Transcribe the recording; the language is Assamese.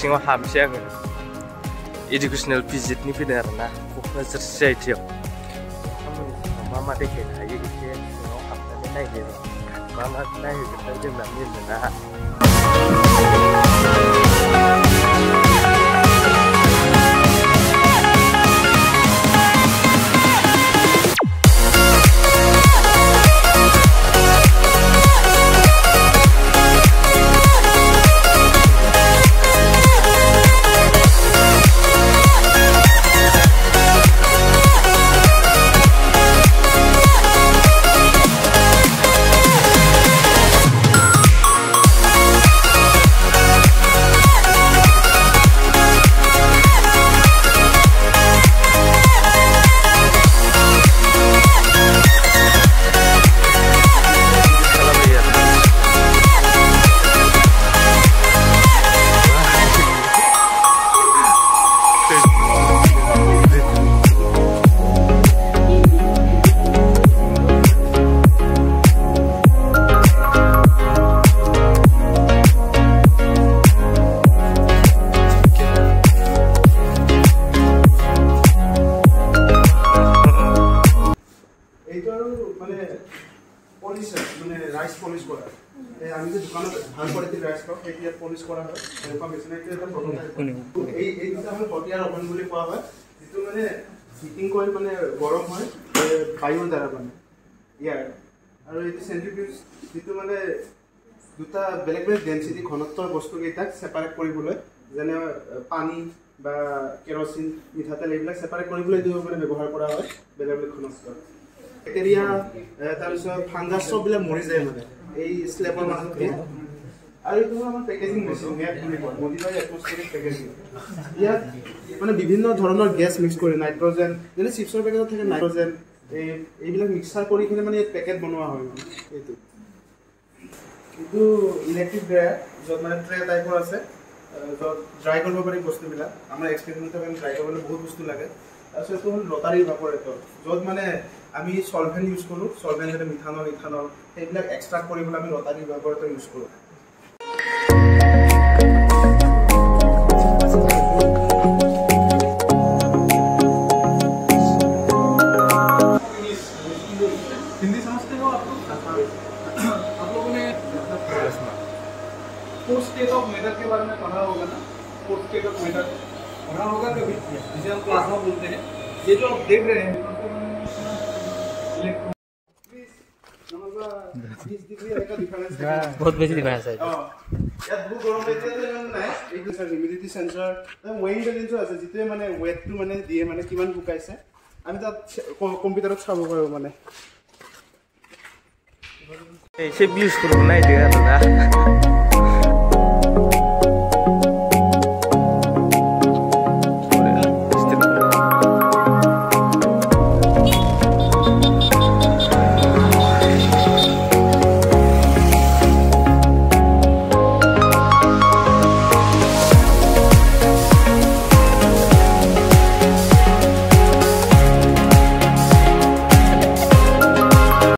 सिङाव हाबसै आङो इडुकेसनेल भिजिटनि फैदों आरोना क'क्राझार CITआव मा मा देखायनो हायो एसे सिङाव हाबनानै नायहैयो मा मा नायहैगोन जोंना मिलना राइस पलिश करा আমি যে দোকানত ভাল কোয়ালিটির রাইস পাও এটা পলিশ করা হয় এরকম মেশিনাইতে এটা প্রোটোটাইপ এই দুটা আমি হটিয়ার ওভেন বলি কোৱা হয় যেটো মানে হিটিং কইল মানে গৰম হয় বায়ুৰ দ্বাৰা মানে ইয়াৰ আৰু এই সেন্ট্ৰিফিউজ যেটো মানে দুটা বেলেগ বেলেগ ডেনসিটি ঘনত্বৰ বস্তু কেইটাক সেপাৰেট কৰিবলৈ যেনে পানী বা কেৰোচিন মিঠাতেল এইবিলাক সেপাৰেট কৰিবলৈ দিও মানে ব্যৱহাৰ কৰা হয় বেলেগ বেলেগ ঘনত্বৰ ব্যাকটেৰিয়া তাৰপিছত ফাংগাছ সববিলাক মৰি যায় মানে এই স্লেবৰ মাজতে আৰু এইটো আমাৰ পেকেজিং মেচিন ইয়াত বুলি কয় মডিফাই এটমস্ফেৰিক পেকেজিং ইয়াত মানে বিভিন্ন ধৰণৰ গেছ মিক্স কৰি নাইট্ৰজেন যেনে চিপছৰ পেকেটত থাকে নাইট্ৰজেন এইবিলাক মিক্সাৰ কৰি কিনে মানে পেকেট বনোৱা হয় মানে এইটো ইলেক্ট্ৰিক ড্ৰায়াৰ য'ত মানে ট্ৰে টাইপৰ আছে য'ত ড্ৰাই কৰিব পাৰি বস্তুবিলাক আমাৰ এক্সপেৰিমেণ্টৰ কাৰণে ড্ৰাই কৰিবলৈ বহুত বস্তু লাগে তাৰপিছত এইটো হ'ল ৰটাৰী ইভাপৰেটৰ য'ত মানে আমি সলভেন্ট ইউজ কৰোঁ সলভেন্ট যেনে মিথানল ইথানল সেইবিলাক এক্সট্ৰাক্ট কৰিবলৈ আমি ৰটাৰী ইভাপৰেটৰ ইউজ কৰোঁ हिंदी समझते हो आप लोगों ने फोर्थ स्टेट ऑफ मैटर के बारे में पढ़ा होगा ना फोर्थ स्टेट ऑफ मैटर पढ़ा होगा कभी जिसे हम प्लाज्मा बोलते हैं ये जो आप देख रहे हैं बहुत बेसी डिफरेंस है ইয়াত বহুত গৰম হৈছে নাই এইটো স্যার হিউমিডিটি সেন্সর ওয়েইং বেলেন্সও আছে যেতে মানে ওয়েটটো মানে দিয়ে মানে কিমান বুকাইছে আমি তাত কম্পিউটাৰত চাব পাৰো মানে এই সে 20 কৰব নাই দেখা দাদা